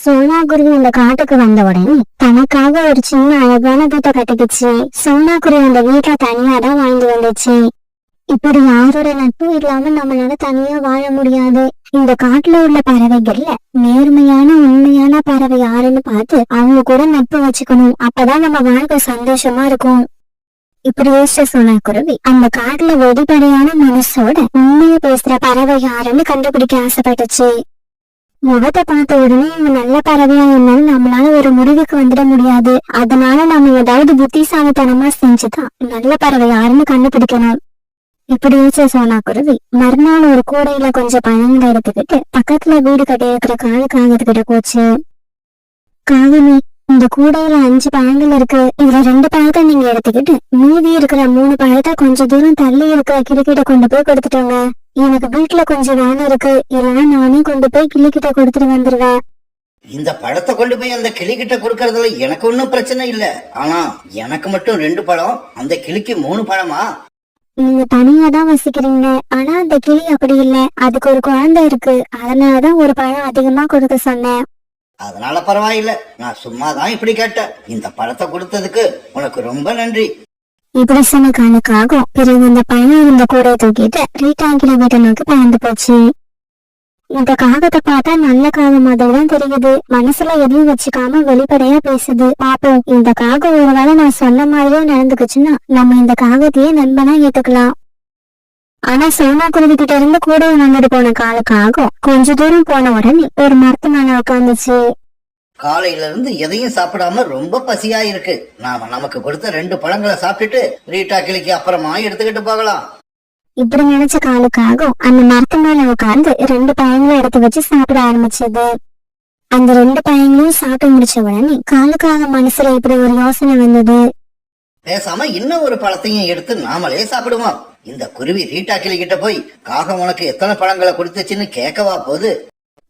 சோனா குருவி அந்த காட்டுக்கு வந்த உடனே தனக்காக ஒரு சின்ன அழகான வீட்டை கட்டிக்கிச்சு. சோனா குருவி அந்த வீட்டுல தனியா தான் வாழ்ந்து வந்துச்சு. இப்படி யாரோட நட்பும் இல்லாம நம்மளால தனியா வாழ முடியாது. இந்த காட்டுல உள்ள பறவைகள்ல நேர்மையான உண்மையான பறவை யாருன்னு பார்த்து அவங்க கூட நட்பு வச்சுக்கணும். அப்பதான் நம்ம வாழ்க்கை சந்தோஷமா இருக்கும். இப்படி யோசிச்ச சோனா குருவி அந்த காட்டுல வெளிப்படையான மனசோட உண்மையை பேசுற பறவை யாருன்னு கண்டுபிடிக்க ஆசைப்பட்டுச்சு. முகத்தை பார்த்த உடனே இவங்க நல்ல பறவையா இருந்தாலும் நம்மளால ஒரு முடிவுக்கு வந்துட முடியாது. அதனால நம்ம ஏதாவது புத்திசாலித்தனமா செஞ்சுதான் நல்ல பறவை யாருன்னு கண்டுபிடிக்கணும். இப்படி யோசிச்ச சோனா குருவி மறுநாள் ஒரு கூடையில கொஞ்சம் பழங்களை எடுத்துக்கிட்டு பக்கத்துல வீடு கட்டி இருக்கிற காகத்துக்கிட்ட போச்சு. காகமே, இந்த கூடையில 5 பழங்கள் இருக்கு. இதுல 2 பழத்தை நீங்க எடுத்துக்கிட்டு மீதி இருக்கிற 3 பழத்தை கொஞ்சம் தூரம் தள்ளி இருக்கிற கிளிக்கிட்ட கொண்டு போய் கொடுத்துட்டோங்க. எனக்கு வீட்டுல கொஞ்சம் வேலை இருக்கு, இல்லைன்னா நானே கொண்டு போய் கிளிக்கிட்ட கொடுத்துட்டு வந்துருவேன். இந்த பழத்தை கொண்டு போய் அந்த கிளிக்கிட்ட கொடுக்கறதுல எனக்கு ஒன்னும் பிரச்சனை இல்ல. ஆனா எனக்கு மட்டும் 2 பழம், அந்த கிளிக்கு 3 பழமா? நீங்க தனியா தான் வசிக்கிறீங்க. ஆனா அந்த கிளி அப்படி இல்ல, அதுக்கு ஒரு குழந்தை இருக்கு. அதனாலதான் ஒரு பழம் அதிகமா கொடுக்க சொன்னேன். அதனால பரவாயில்ல, நான் சும்மாதான் இப்படி கேட்டேன். இந்த பழத்தை கொடுத்ததுக்கு உனக்கு ரொம்ப நன்றி. இப்படி சொன்ன காலுக்காகும் பிறகு இந்த பழம் இருந்த கூடையை தூக்கிட்டு ரீட்டா கிளி வீட்டை நோக்கி பறந்து போச்சு. இந்த காகத்தை பார்த்தா நல்ல காகம் மாதிரி தான் தெரியுது. மனசுல எதையும் வச்சுக்காம வெளிப்படையா பேசுது. பாப்போம், இந்த காகம் ஒருவேளை நான் சொன்ன மாதிரியே நடந்துக்குச்சுன்னா நம்ம இந்த காகத்தையே நண்பனா ஏத்துக்கலாம். ஆனா சோனா குருவி கிட்ட இருந்து கூட வந்துட்டு போன காலுக்காகும் கொஞ்ச தூரம் போன உடனே ஒரு மரத்து மேல உட்காந்துச்சு. காலையில இருந்து எதையும் சாப்பிடாம ரொம்ப பசியா இருக்கு. நாம நமக்கு கொடுத்த 2 பழங்களை சாப்பிட்டுட்டு ரீட்டா கிளிக்கு அப்புறமா எடுத்துக்கிட்டு போகலாம். இப்படி நினைச்ச காலுக்காகும் அந்த மரத்து மேல உட்கார்ந்து 2 பழங்களை எடுத்து வச்சு சாப்பிட ஆரம்பிச்சது. அந்த 2 பழங்களையும் சாப்பிட்டு முடிச்ச உடனே காலுக்காக மனசுல இப்படி ஒரு யோசனை வந்தது. பேசாம இன்னும் ஒரு பழத்தையும் எடுத்து நாமளே சாப்பிடுவோம். இந்த குருவி ரீட்டா கிளி கிட்ட போய் காகம் உனக்கு எத்தனை பழங்களை கொடுத்துச்சுன்னு கேட்கவா போகுது.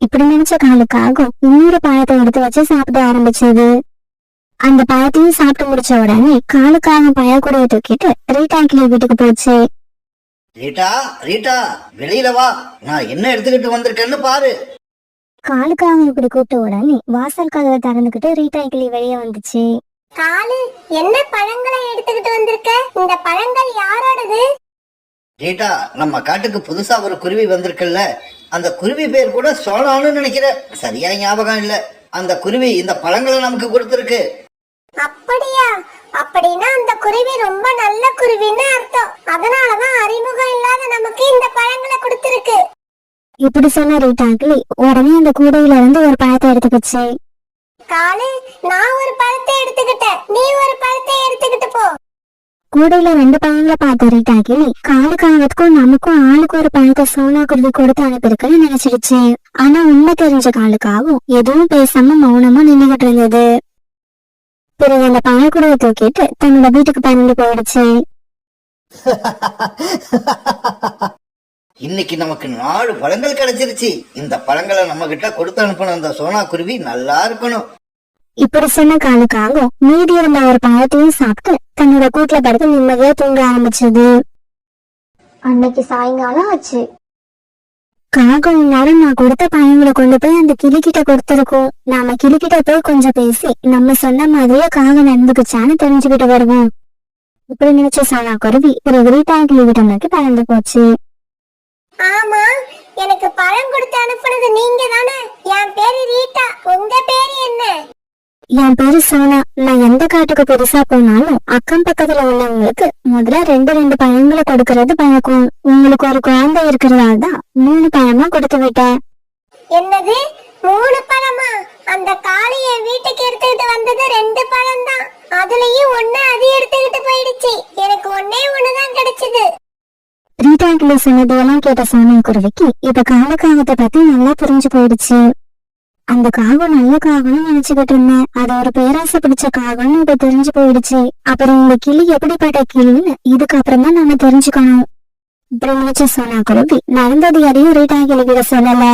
இப்படி நினைச்ச காலுக்காகும் இன்னொரு பழத்தை எடுத்து வச்சு சாப்பிட ஆரம்பிச்சது. அந்த பழத்தையும் சாப்பிட்டு முடிச்ச உடனே காலுக்காக பழக்கூடைய தூக்கிட்டு ரீட்டா கிளி வீட்டுக்கு போச்சு. ரீட்டா, ரீட்டா, வெளியில வா, நான் என்ன எடுத்துக்கிட்டு வந்திருக்கேன்னு பாரு. காலுக்காக இப்படி கூப்பிட்ட உடனே வாசல் கதவை திறந்துகிட்டு ரீட்டா கிளி வெளியே வந்துச்சு. காலு, என்ன பழங்களை எடுத்துக்கிட்டு வந்திருக்க? இந்த பழங்கள் யாரோடது? ரீட்டா, நம்ம காட்டுக்கு புதுசா ஒரு குருவி வந்திருக்குல்ல, அந்த குருவி பேர் கூட சோனான்னு நினைக்கிறேன். சரியா ஞாபகம் இல்ல. அந்த குருவி இந்த பழங்களை நமக்கு கொடுத்திருக்கு. அப்படியா? அப்படின்னா அந்த குருவி ரொம்ப நல்ல குருவின்னு அர்த்தம். அதனாலதான் அறிமுகம் இல்லாத நமக்கு இந்த பழங்களை கொடுத்திருக்கு. இப்படி சொன்ன ரீட்டா கிளி உடனே அந்த கூடையில இருந்து ஒரு பழத்தை எடுத்துக்கிச்சு. காலு, நான் ஒரு பழத்தை எடுத்துக்கிட்டேன், நீ ஒரு பழத்தை எடுத்துக்கிட்டு போ. கூடையில 2 பழங்களை பார்த்த ரீட்டா கிளி காலுக்காகத்துக்கும் நமக்கும் ஆளுக்கு ஒரு பழத்தை சோனா குருவி கொடுத்து அனுப்பியிருக்குன்னு நினைச்சிடுச்சு. ஆனா உண்மை தெரிஞ்ச காலுக்காகவும் எதுவும் பேசாம மௌனமா நின்னுகிட்டு இருந்தது. பிறகு அந்த பழக்கூடைய தூக்கிட்டு தன்னோட வீட்டுக்கு பறந்து போயிடுச்சு. இன்னைக்கு நமக்கு 4 பழங்கள் கிடைச்சிருச்சு. இந்த பழங்களை நம்ம கிட்ட கொடுத்து அனுப்பணும். அந்த சோனா குருவி நல்லா இருக்கணும். இப்படி சொன்ன காலுக்காகவும் மீதி இருந்த ஒரு பழத்தையும் சாப்பிட்டு தன்னோட கூட்டுல படுத்து நிம்மதியா தூங்க ஆரம்பிச்சது. அன்னைக்கு சாயங்காலம் ஆச்சு. காகம் இந்நேரம் நான் கொடுத்த பழங்களை கொண்டு போய் அந்த கிளிக்கிட்ட கொடுத்துருக்கோம். நாம கிளிக்கிட்ட போய் கொஞ்சம் பேசி நம்ம சொன்ன மாதிரியே காகம் நடந்துக்குச்சான்னு தெரிஞ்சுக்கிட்டு வருவோம். இப்படி நினைச்ச சோனா குருவி ஒரு ரீட்டா கிளி வீட்டை நோக்கி பறந்து போச்சு. ஆமா, எனக்கு பழம் கொடுத்து அனுப்புனது நீங்க தானே? என் பேரு ரீட்டா, உங்க பேரு என்ன? என் பேரு சோனா. நான் எந்த காட்டுக்கு பெருசா போனாலும் அக்கம் பக்கத்துல உள்ளவங்களுக்கு முதல்ல 2 பழங்களை கொடுக்கறது பழக்கம். உங்களுக்கு ஒரு குழந்தை இருக்கிறதால தான் 3 பழமா கொடுத்து விட்டேன். என்னது, 3 பழமா? அந்த காளி என் வீட்டுக்கு எடுத்துக்கிட்டு வந்தது 2 பழம் தான். அதுலயும் 1 அது எடுத்துக்கிட்டு போயிடுச்சு. எனக்கு 1 தான் கிடைச்சது. ரீட்டா கிளி சொன்னதெல்லாம் கேட்ட சோனா குருவிக்கு இப்ப காலக்காகத்தை பத்தி நல்லா புரிஞ்சு போயிடுச்சு. அந்த காகம் நல்ல காகம்னு நினைச்சுக்கிட்டு இருந்தேன், அது ஒரு பேராசை பிடிச்ச காகம்னு இப்ப தெரிஞ்சு போயிடுச்சு. அப்புறம் இந்த கிளி எப்படிப்பட்ட கிளின்னு இதுக்கப்புறம் தான் நம்ம தெரிஞ்சுக்கணும். இப்படி நினைச்ச சோனா குருவி நடந்தது எதையும் ரீட்டா கிளி கிட்ட சொல்லல.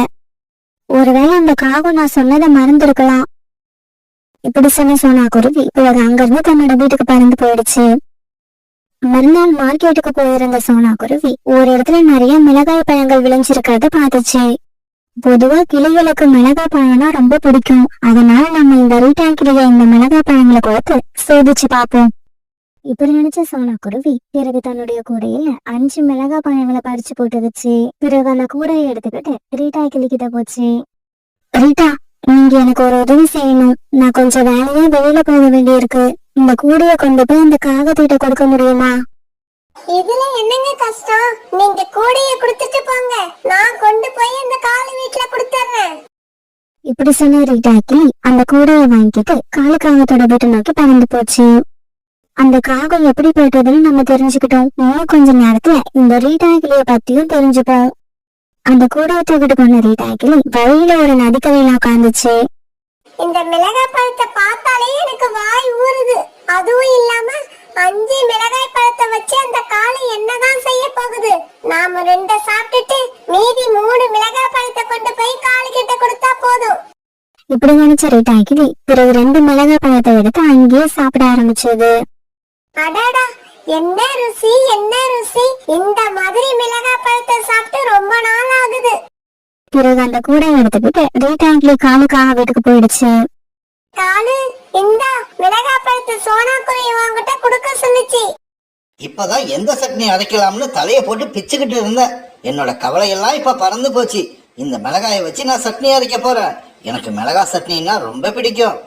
ஒருவேளை அந்த காகம் நான் சொன்னதை மறந்துருக்கலாம். இப்படி சொன்ன சோனா குருவி பிறகு அங்கிருந்து தன்னோட வீட்டுக்கு பறந்து போயிடுச்சு. மறுநாள் மார்க்கெட்டுக்கு போயிருந்த சோனா குருவி ஒரு இடத்துல நிறைய மிளகாய் பழங்கள் விளைஞ்சிருக்கிறத பாத்துச்சு. பொதுவா கிளிகளுக்கு மிளகாய் பழம்னா ரொம்ப பிடிக்கும். அதனால நம்ம இந்த ரீட்டா கிளிய இந்த மிளகாய் பழங்களை கொடுத்து சோதிச்சு பார்ப்போம். இப்படி நினைச்ச சோனா குருவி பிறகு தன்னுடைய கூடையில 5 மிளகாய் பழங்களை பறிச்சு போட்டுருச்சு. பிறகு அந்த கூடையை எடுத்துக்கிட்டு ரீட்டா கிளிக்கிட்ட போச்சு. ரீட்டா, நீங்க எனக்கு ஒரு உதவி செய்யணும். நான் கொஞ்சம் வேலையா வெளியில போக வேண்டியிருக்கு. இந்த கூடைய கொண்டு போய் இந்த காகத்திட்ட கொடுக்க முடியுமா? இதுல என்னங்க கஷ்டம்? நீங்க கூடைய கொடுத்துட்டு போங்க, நான் கொண்டு போய் அந்த காளி வீட்டுல கொடுத்துறேன். இப்படி சொன்ன ரீட்டா கிளி அந்த கூடையை வாங்கிட்டு காளி காகத்தோட வீட்டை நோக்கி பறந்து போச்சு. அந்த காகம் எப்படி போயிட்டதுன்னு நம்ம தெரிஞ்சுக்கிட்டோம். இன்னும் கொஞ்ச நேரத்துல இந்த ரீட்டா கிளிய பத்தியும் தெரிஞ்சுப்போம். அந்த கூடையை தூக்கிட்டு போன ரீட்டா கிளி வழியில ஒரு நதிக்கரையில உட்காந்துச்சு. இந்த மிளகாய் பழத்தை பார்த்தாலே எனக்கு வாய் ஊறுது. அதுவும் இல்லாம 5 மிளகாய் பழத்தை வச்சு அந்த காளை என்னதான் செய்ய போகுது? நாம 2 சாப்பிட்டுட்டு மீதி 3 மிளகாய் பழத்தை கொண்டு போய் காளி கிட்ட கொடுத்தா போதும். இப்படி நினைச்ச ரீட்டா கிளி பிறகு 2 மிளகாய் பழத்தை எடுத்து அங்கேயே சாப்பிட ஆரம்பிச்சது. அடாடா, என்ன ருசி, என்ன ருசி! இந்த மாதிரி மிளகாய் பழத்தை சாப்பிட்டு ரொம்ப நாள் ஆகுது. பிறகு அந்த கூடையை எடுத்துக்கிட்டு ரீட்டா கிளி காலுக்காக வீட்டுக்கு போயிடுச்சு. காலு, இந்த மிளகாய் பழத்தை சோனா குருவி வாங்கிட்ட கொடுக்க சொல்லுச்சு. இப்பதான் எந்த சட்னி அரைக்கலாம்னு தலையை போட்டு பிச்சுக்கிட்டு இருந்தேன். என்னோட கவலையெல்லாம் இப்ப பறந்து போச்சு. இந்த மிளகாயை வச்சு நான் சட்னி அரைக்க போறேன். எனக்கு மிளகாய் சட்னின்னா ரொம்ப பிடிக்கும்.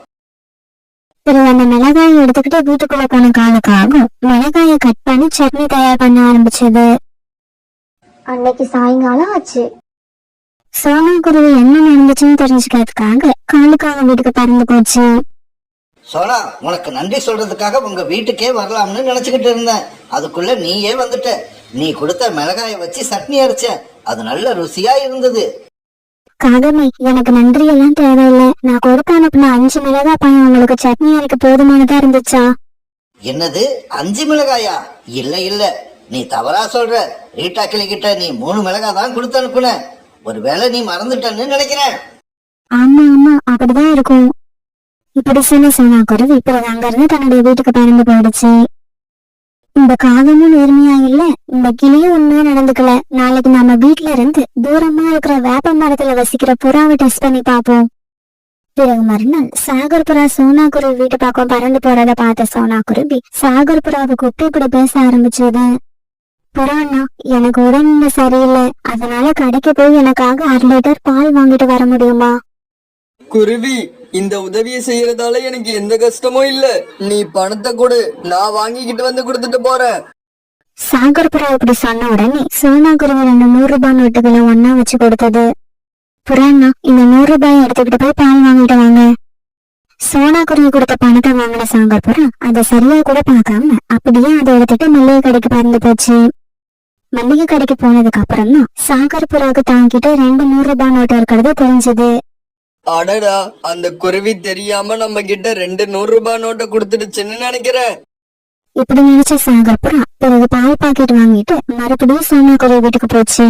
பிறகு அந்த மிளகாயை எடுத்துக்கிட்டு வீட்டுக்குள்ள போன காலுக்காகவும் மிளகாயை கட் பண்ணி சட்னி தயார் பண்ண ஆரம்பிச்சது. அன்னைக்கு சாயங்காலம் ஆச்சு. சோனா குருவி என்ன நடந்துச்சுன்னு தெரிஞ்சுக்கிறதுக்காக காலுக்காக வீட்டுக்கு பறந்து போச்சு. சோனா, உனக்கு நன்றி சொல்றதுக்காக உங்க வீட்டுக்கே வரலாம்னு நினைச்சுக்கிட்டு இருந்தேன். அதுக்குள்ள நீயே வந்துட்ட. நீ கொடுத்த மிளகாயை வச்சு சட்னி அரைச்சேன். அது நல்ல ருசியா இருந்தது. காகமே, எனக்கு நன்றி எல்லாம் தேவையில்லை. நான் கொடுக்க அனுப்புன 5 மிளகாய் பழம் உங்களுக்கு சட்னி அரைக்க போதுமானதா இருந்துச்சா? என்னது, 5 மிளகாயா? இல்ல இல்ல, நீ தவறா சொல்ற. ரீட்டா கிளி கிட்ட நீ 3 மிளகாய் தான் கொடுத்து அனுப்புன. ஒருவேளை நீ மறந்துட்டன்னு நினைக்கிறேன். ஆமா ஆமா, அப்படிதான் இருக்கும். இப்படி சொன்ன சோனா குருவி பிறகு அங்கிருந்து தன்னுடைய வீட்டுக்கு பறந்து போயிடுச்சு. இந்த காகமும் நேர்மையா இல்ல, இந்த கிளியும் உண்மையா நடந்துக்கல. நாளைக்கு நம்ம வீட்டுல இருந்து தூரமா இருக்கிற வேப்ப மரத்துல வசிக்கிற புறாவை டெஸ்ட் பண்ணி பாப்போம். பிறகு மறுநாள் சாகர் புறா சோனா குருவி வீட்டு பக்கம் பறந்து போறத பார்த்த சோனா குருவி சாகர் புறாவை கூப்பிட்டு இப்படி பேச ஆரம்பிச்சது. புறாண்ணா, எனக்கு உடம்பு சரியில்லை. அதனால கடைக்கு போய் எனக்காக 1/2 லிட்டர் பால் வாங்கிட்டு வர முடியுமா? குருவி, இந்த உதவியை செய்யறதால எனக்கு எந்த கஷ்டமும் இல்ல. நீ பணத்தை கொடு, நான் வாங்கிக்கிட்டு வந்து கொடுத்துட்டு போறேன். சாகர் புறா இப்படி சொன்ன உடனே சோனா குருவி 2 100 ரூபாய் நோட்டுகளை ஒன்னா வச்சு கொடுத்தது. புறாண்ணா, இந்த 100 ரூபாயை எடுத்துக்கிட்டு போய் பால் வாங்கிட்டு வாங்க. சோனா குருவி கொடுத்த பணத்தை வாங்கின சாகர் புறா அதை சரியா கூட பார்க்காம அப்படியே அதை எடுத்துட்டு மல்லிகை கடைக்கு பறந்து போச்சு. மல்லிகை கடைக்கு போனதுக்கு அப்புறம் தான் சாகர் புறாவுக்கு தாங்கிட்டு 2 100 ரூபாய் நோட்டு இருக்கிறது தெரிஞ்சது. அடடா, அந்த குருவி தெரியாம நம்ம கிட்ட 2 100 ரூபாய் நோட்டை கொடுத்துடுச்சுன்னு நினைக்கிறேன். இப்படி நினைச்ச சாகர் புறா பிறகு பால் பாக்கெட் வாங்கிட்டு மறுபடியும் சோனா குருவி வீட்டுக்கு போச்சு.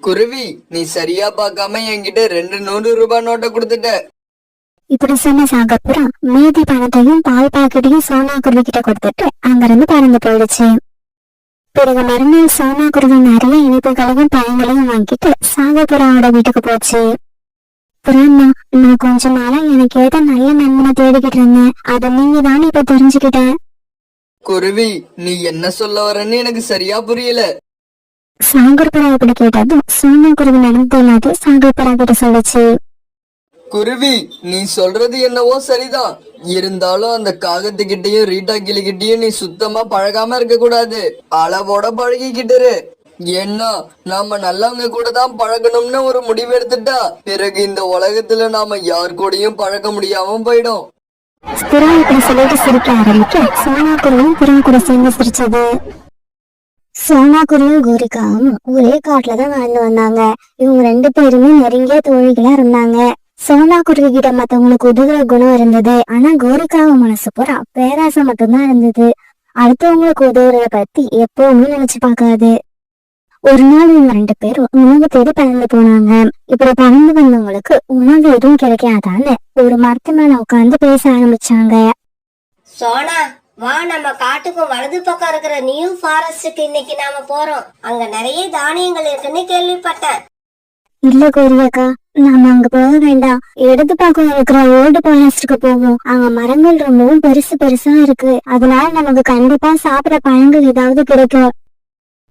குருவி, நீ சரியா பார்க்காம என்கிட்ட 2 100 ரூபாய் நோட்டை கொடுத்துட்ட. இப்படி சொன்ன சாகர் புறா மீதி பணத்தையும் பால் பாக்கெட்டையும் சோனா குருவி கிட்ட கொடுத்துட்டு அங்கிருந்து பறந்து போயிடுச்சு. பிறகு மறுநாள் சோனா குருவி நிறைய இனிப்புகளையும் பழங்களையும் வாங்கிட்டு சாகர் புறாவோட வீட்டுக்கு போச்சு. புறாண்ணா, நான் கொஞ்ச நாளா எனக்கு ஏதோ நல்ல நண்பனை தேடிக்கிட்டு இருந்தேன். அதை நீங்க தானே இப்ப தெரிஞ்சுக்கிட்டேன். குருவி, நீ என்ன சொல்ல வரன்னு எனக்கு சரியா புரியல. சாகர் புறா இப்படி கேட்டதும் சோனா குருவி நடந்து எல்லாத்தையும் சாகர் புறா கிட்ட சொல்லுச்சு. குருவி, நீ சொல்றது என்னவோ சரிதான். இருந்தாலும் அந்த காகத்துக்கிட்டையும் ரீட்டா கிளிகிட்டையும் நீ சுத்தமா பழகாம இருக்க கூடாது. அளவோட பழகிக்கிட்டு. ஏன்னா நாம நல்லவங்க கூட தான் பழகணும்னு ஒரு முடிவு எடுத்துட்டா பிறகு இந்த உலகத்துல நாம யார் கூடயும் பழக முடியாம போயிடும். புறா இப்படி சொல்லிட்டு சிரிக்க ஆரம்பிக்க சோனா குருவியும் புறா கூட சேர்ந்து சிரிச்சது. சோனா குருவியும் கோரிக்காவும் ஒரே காட்டுலதான் வாழ்ந்து வந்தாங்க. இவங்க 2 பேருமே நெருங்கிய தோழிகளா இருந்தாங்க. சோனா குருவி கிட்ட மத்தவங்களுக்கு உதவுற குணம் இருந்தது. ஆனா கோரிக்காவ மனசு பூரா பேராசை மட்டும்தான் இருந்தது. அடுத்தவங்களுக்கு உதவுறத பத்தி எப்பவுமே நினைச்சு பார்க்காது. ஒரு நாள் இவங்க 2 பேரும் உணவு தேடி பறந்து போனாங்க. இப்படி பறந்து வந்தவங்களுக்கு உணவு எதுவும் கிடைக்காதான்னு ஒரு மரத்து மேல உட்கார்ந்து பேச ஆரம்பிச்சாங்க. சோனா, வா, நம்ம காட்டுக்கும் வலது பக்கம் இருக்கிற நியூ ஃபாரஸ்டுக்கு இன்னைக்கு நாம போறோம். அங்க நிறைய தானியங்கள் இருக்குன்னு கேள்விப்பட்டேன். இல்ல கோரியக்கா, நாம அங்க போக வேண்டாம். இடது பக்கம் இருக்கிற ஓல்டு ஃபாரஸ்டுக்கு போவோம். அங்க மரங்கள் ரொம்பவும் பெருசு பெருசா இருக்கு. அதனால நமக்கு கண்டிப்பா சாப்பிட பழங்கள் ஏதாவது கிடைக்கும்.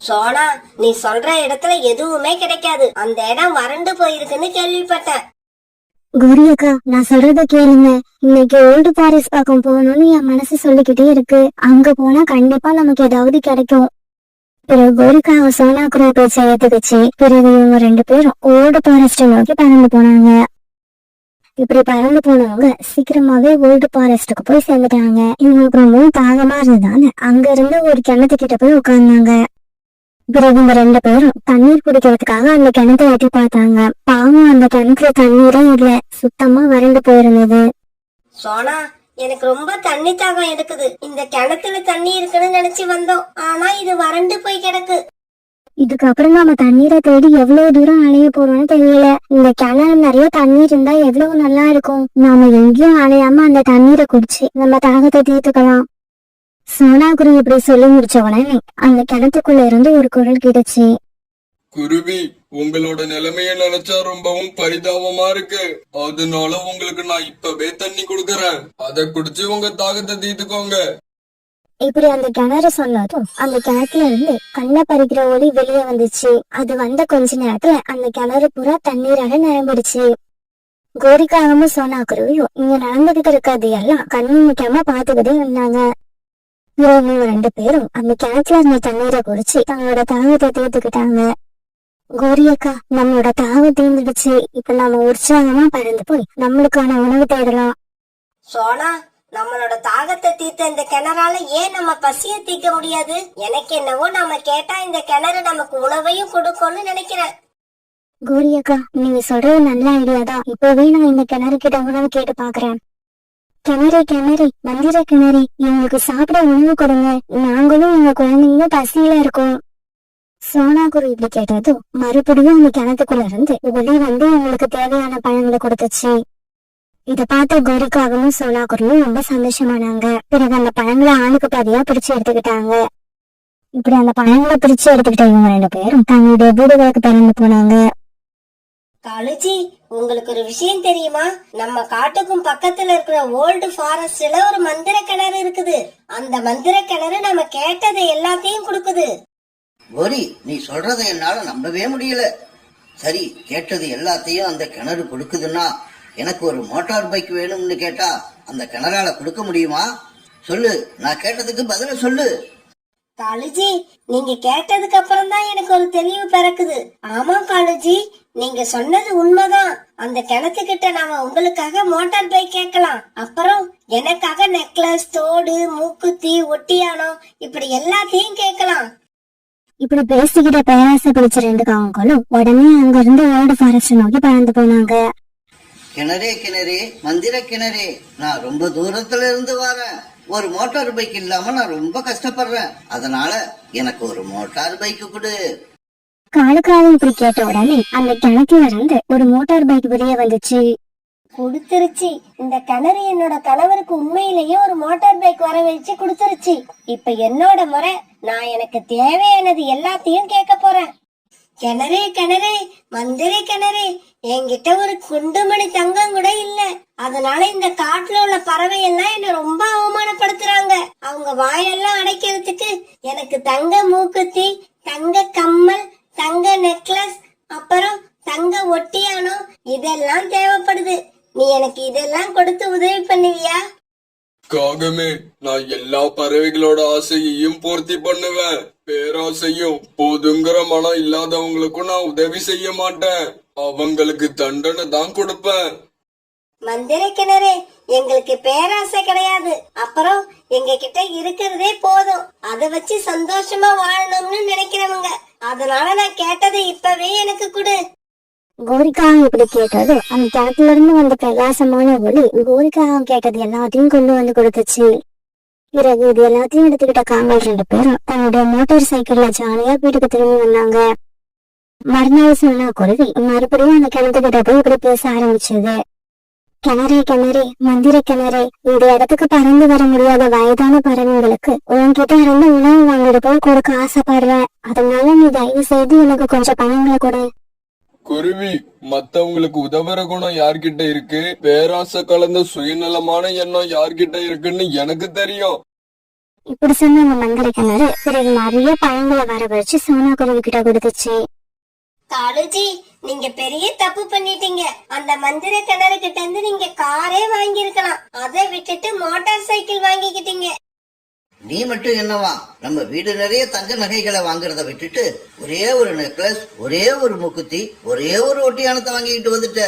சோனா, நீ சொல்ற இடத்துல எதுவுமே கிடைக்காது. அந்த இடம் வறண்டு போயிருக்குன்னு கேள்விப்பட்டேன். கோரியக்கா, நான் சொல்றத கேளுங்க. இன்னைக்கு ஓல்டு ஃபாரஸ்ட் பக்கம் போகணும்னு என் மனசு சொல்லிக்கிட்டே இருக்கு. அங்க போனா கண்டிப்பா நமக்கு ஏதாவது கிடைக்கும். பிறகு கோரிக்காவை சோனா கூட பேச்ச ஏத்துக்குச்சு. பிறகு இவங்க 2 பேரும் ஓல்டு ஃபாரஸ்ட் நோக்கி பறந்து போனாங்க. இப்படி பறந்து போனவங்க சீக்கிரமாவே ஓல்டு ஃபாரஸ்டுக்கு போய் சேர்ந்துட்டாங்க. இவங்களுக்கு ரொம்பவும் தாகமா இருந்ததால அங்க இருந்து ஒரு கிணத்துக்கிட்ட போய் உட்கார்ந்தாங்க. பிறகு இந்த 2 பேரும் தண்ணீர் குடிக்கிறதுக்காக அந்த கிணத்தை எட்டி பார்த்தாங்க. பாவம், அந்த கிணத்துல தண்ணீரே இல்ல, சுத்தமா வறண்டு போயிருந்தது. சோனா, எனக்கு ரொம்ப தண்ணி தாகம் இருக்குது. இந்த கிணத்துல தண்ணி இருக்குன்னு நினைச்சு வந்தோம். ஆனா இது வறண்டு போய் கிடக்கு. இதுக்கப்புறம் நாம தண்ணீரை தேடி எவ்வளவு தூரம் அலைய போறோம்னு தெரியல. இந்த கிணறு நிறைய தண்ணீர் இருந்தா எவ்வளவு நல்லா இருக்கும். நாம எங்கேயும் அலையாம அந்த தண்ணீரை குடிச்சு நம்ம தாகத்தை தீர்த்துக்கலாம். சோனா குரு இப்படி சொல்லி முடிச்ச உடனே அந்த கிணத்துக்குள்ள இருந்து ஒரு குரல் கிடைச்சு. குருவி, உங்களோட நிலைமைய நினைச்சா ரொம்பவும் பரிதாபமா இருக்கு. அதனால உங்களுக்கு நான் இப்பவே தண்ணி கொடுக்கறேன். அத குடிச்சு உங்க தாகத்தை தீர்த்துக்கோங்க. இப்படி அந்த கிணறு சொன்னதும் அந்த கிணத்துல இருந்து கண்ணை பறிக்கிற ஒளி வெளியே வந்துச்சு. அது வந்த கொஞ்ச நேரத்துல அந்த கிணறு பூரா தண்ணீரால நிரம்பிடுச்சு. கோரிக்காகவும் சோனா குருவியும் இங்க நடந்துகிட்டு இருக்கிறது எல்லாம் கண்ணு முக்கியமா பாத்துக்கிட்டே இருந்தாங்க. இவங்க 2 பேரும் அந்த கிணத்துல இருந்த தண்ணீரை குடிச்சு தங்களோட தாகத்தை தீர்த்துக்கிட்டாங்க. கோரியக்கா, நம்மளோட தாகம் தீர்ந்துடுச்சு. இப்ப நம்ம உற்சாகமா பறந்து போய் நம்மளுக்கான உணவு தேடலாம். சோனா, நம்மளோட தாகத்தை தீர்த்த இந்த கிணறால ஏன் நம்ம பசிய தீர்க்க முடியாது? எனக்கு என்னவோ நாம கேட்டா இந்த கிணறு நமக்கு உணவையும் கொடுக்கும்னு நினைக்கிறேன். கோரியக்கா, நீங்க சொல்றது நல்ல ஐடியா தான். இப்பவே நான் இந்த கிணறு கிட்ட உணவு கேட்டு பாக்குறேன். கிணறு கிணறு, மந்திர கிணறு, எங்களுக்கு சாப்பிட உணவு கொடுங்க. நாங்களும் எங்க குழந்தைங்க பசியில இருக்கோம். சோனா குரு இப்படி கேட்டதும் மறுபடியும் அந்த கிணத்துக்குள்ள இருந்து வெளி வந்து உங்களுக்கு தேவையான பழங்களை கொடுத்துச்சு. இத பார்த்த கோரிக்காகவும் சோனா குருவும் ரொம்ப சந்தோஷமானாங்க. பிறகு அந்த பழங்களை ஆளுக்கு பாதியா பிரிச்சு எடுத்துக்கிட்டாங்க. இப்படி அந்த பழங்களை பிரிச்சு எடுத்துக்கிட்ட இவங்க 2 பேரும் தங்களுடைய வீடுகளுக்கு பறந்து போனாங்க. காலுஜி, உங்களுக்கு ஒரு விஷயம் தெரியுமா? நம்ம காட்டுக்கும் பக்கத்துல இருக்கிற ஓல்டு ஃபாரஸ்ட்ல ஒரு மந்திர கிணறு இருக்குது. அந்த மந்திர கிணறு நம்ம கேட்டதை எல்லாத்தையும் கொடுக்குது. கோரி, நீ சொல்றதை என்னால நம்பவே முடியல. சரி, கேட்டது எல்லாத்தையும் அந்த கிணறு கொடுக்குதுன்னா எனக்கு ஒரு மோட்டார் பைக் வேணும்னு கேட்டா அந்த கிணறால கொடுக்க முடியுமா? சொல்லு, நான் கேட்டதுக்கு பதில சொல்லு. காலுஜி, நீங்க கேட்டதுக்கு அப்புறம் தான் எனக்கு ஒரு தெளிவு பிறக்குது. ஆமா காலுஜி, நீங்க சொன்னது உண்மைதான். அந்த கிணத்துக்கிட்ட நாம உங்களுக்காக மோட்டார் பைக் கேட்கலாம். அப்புறம் எனக்காக நெக்லஸ், தோடு, மூக்குத்தி, ஒட்டியானம், இப்படி எல்லாத்தையும் கேட்கலாம். இப்படி பேசிக்கிட்ட பேராசை பிடிச்ச 2 காவங்களும் உடனே அங்க இருந்து ஓல்டு ஃபாரஸ்ட் நோக்கி பறந்து போனாங்க. கிணறே கிணறே, மந்திர கிணறே, நான் ரொம்ப தூரத்துல இருந்து வரேன். ஒரு மோட்டார் பைக் இல்லாம நான் ரொம்ப கஷ்டப்படுறேன். அதனால எனக்கு ஒரு மோட்டார் பைக் கொடு. காலுக்காவும் இப்படி கேட்ட உடனே அந்த கிணத்துல இருந்து ஒரு மோட்டார் பைக் வெளியே வந்துச்சு. கொடுத்துருச்சு. இந்த கிணறு என்னோட கணவருக்கு உண்மையிலேயே ஒரு மோட்டார் பைக் வர வச்சு கொடுத்துருச்சு. இப்ப என்னோட முறை. நான் எனக்கு தேவையானது எல்லாத்தையும் கேட்க போறேன். கிணறே கிணறே, மந்திர கிணறே, என்கிட்ட ஒரு குண்டுமணி தங்கம் கூட இல்ல. அதனால இந்த காட்டுல உள்ள பறவை எல்லாம் என்ன ரொம்ப அவமானப்படுத்துறாங்க. அவங்க வாயெல்லாம் அடைக்கிறதுக்கு எனக்கு தங்க மூக்குத்தி, தங்க கம்மல், தங்க நெக்லஸ், அப்புறம் தங்க ஒட்டியானம் இதெல்லாம் தேவைப்படுது. நீ எனக்கு இதெல்லாம் கொடுத்து உதவி பண்ணுவியா? காகமே, நான் எல்லா பறவைகளோட ஆசையையும் பூர்த்தி பண்ணுவேன். பேராசையும் போதுங்கிற மனம் இல்லாதவங்களுக்கும் நான் உதவி செய்ய மாட்டேன். அவங்களுக்கு தண்டனை தான் கொடுப்பேன். மந்திர கிணறு, எங்களுக்கு பேராசை கிடையாது. அப்புறம் எங்க கிட்ட இருக்கிறதே போதும். அதை வச்சு சந்தோஷமா வாழணும்னு நினைக்கிறவங்க. அதனால நான் கேட்டதை இப்பவே எனக்கு கொடு. கோரிக்காவும் இப்படி கேட்டது அந்த கிணத்துல இருந்து வந்த பிரகாசமான ஒளி கோரிக்காவும் கேட்டது எல்லாத்தையும் கொண்டு வந்து கொடுத்துச்சு. பிறகு இது எல்லாத்தையும் எடுத்துக்கிட்ட காவல் 2 பேரும் தன்னுடைய மோட்டார் சைக்கிள்ல ஜாலியா வீட்டுக்கு திரும்பி வந்தாங்க. மறுநாள் சொன்னா குருவி மறுபடியும் அந்த கிணத்துக்கிட்ட போய் இப்படி பேச ஆரம்பிச்சது. கிணறே கிணறே, மந்திர கிணறே, இந்த இடத்துக்கு பறந்து வர முடியாத வயதான பறவைங்களுக்கு உன்கிட்ட இருந்து உணவு வாங்கிட்டு போய் கொடுக்க ஆசைப்படுறேன். அதனால நீ தயவு செய்து எனக்கு கொஞ்சம் பணங்களை கொடு. குருவி, மத்தவங்களுக்கு உதவுற குணம் யார்கிட்ட இருக்கு, பேராசை கலந்த சுயநலமான எண்ணம் யார்கிட்ட இருக்குன்னு எனக்கு தெரியும். இப்படி சொன்ன அந்த மந்திர கிணறு பிறகு நிறைய பழங்களை வர வச்சு சோனா குருவி கிட்ட கொடுத்துச்சு. காலுஜி, நீங்க பெரிய தப்பு பண்ணிட்டீங்க. அந்த மந்திர கிணறு கிட்ட இருந்து நீங்க காரே வாங்கி இருக்கலாம். அதை விட்டுட்டு மோட்டார் சைக்கிள் வாங்கிக்கிட்டீங்க. நீ மட்டும் என்னவா நம்ம வீடு நிறைய தங்க நகைகளை வாங்குறத விட்டுட்டு ஒரே ஒரு நெக்லஸ், ஒரே ஒரு முக்குத்தி, ஒரே ஒரு ஒட்டியானத்தை வாங்கிக்கிட்டு வந்துட்ட.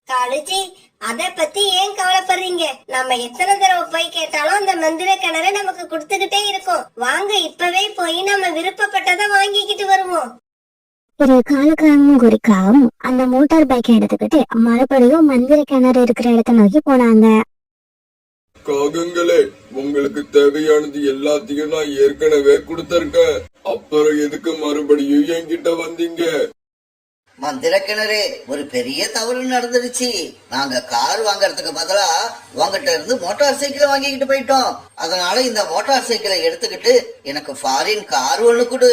காலுஜி, அத பத்தி ஏன் கவலைப்படுறீங்க? நம்ம எத்தனை தடவை போய் கேட்டாலும் அந்த மந்திர கிணறு நமக்கு கொடுத்துக்கிட்டே இருக்கும். வாங்க இப்பவே போய் நம்ம விருப்பப்பட்டதை வாங்கிக்கிட்டு வருவோம். பிறகு காலுக்காகவும் குறிக்காகவும் அந்த மோட்டார் பைக்கை எடுத்துக்கிட்டு மறுபடியும் மந்திர கிணறு இருக்கிற இடத்த நோக்கி போனாங்க. காகங்களே, உங்களுக்கு தேவையானது எல்லாத்தையும் நான் ஏற்கனவே கொடுத்திருக்கேன். அப்புறம் எதுக்கு மறுபடியும் என்கிட்ட வந்தீங்க? மந்திர கிணறு, ஒரு பெரிய தவறு நடந்துருச்சு. நாங்க கார் வாங்கறதுக்கு பதிலா உங்ககிட்ட இருந்து மோட்டார் சைக்கிளை வாங்கிக்கிட்டு போயிட்டோம். அதனால இந்த மோட்டார் சைக்கிளை எடுத்துக்கிட்டு எனக்கு ஃபாரின் கார் ஒண்ணு கொடு.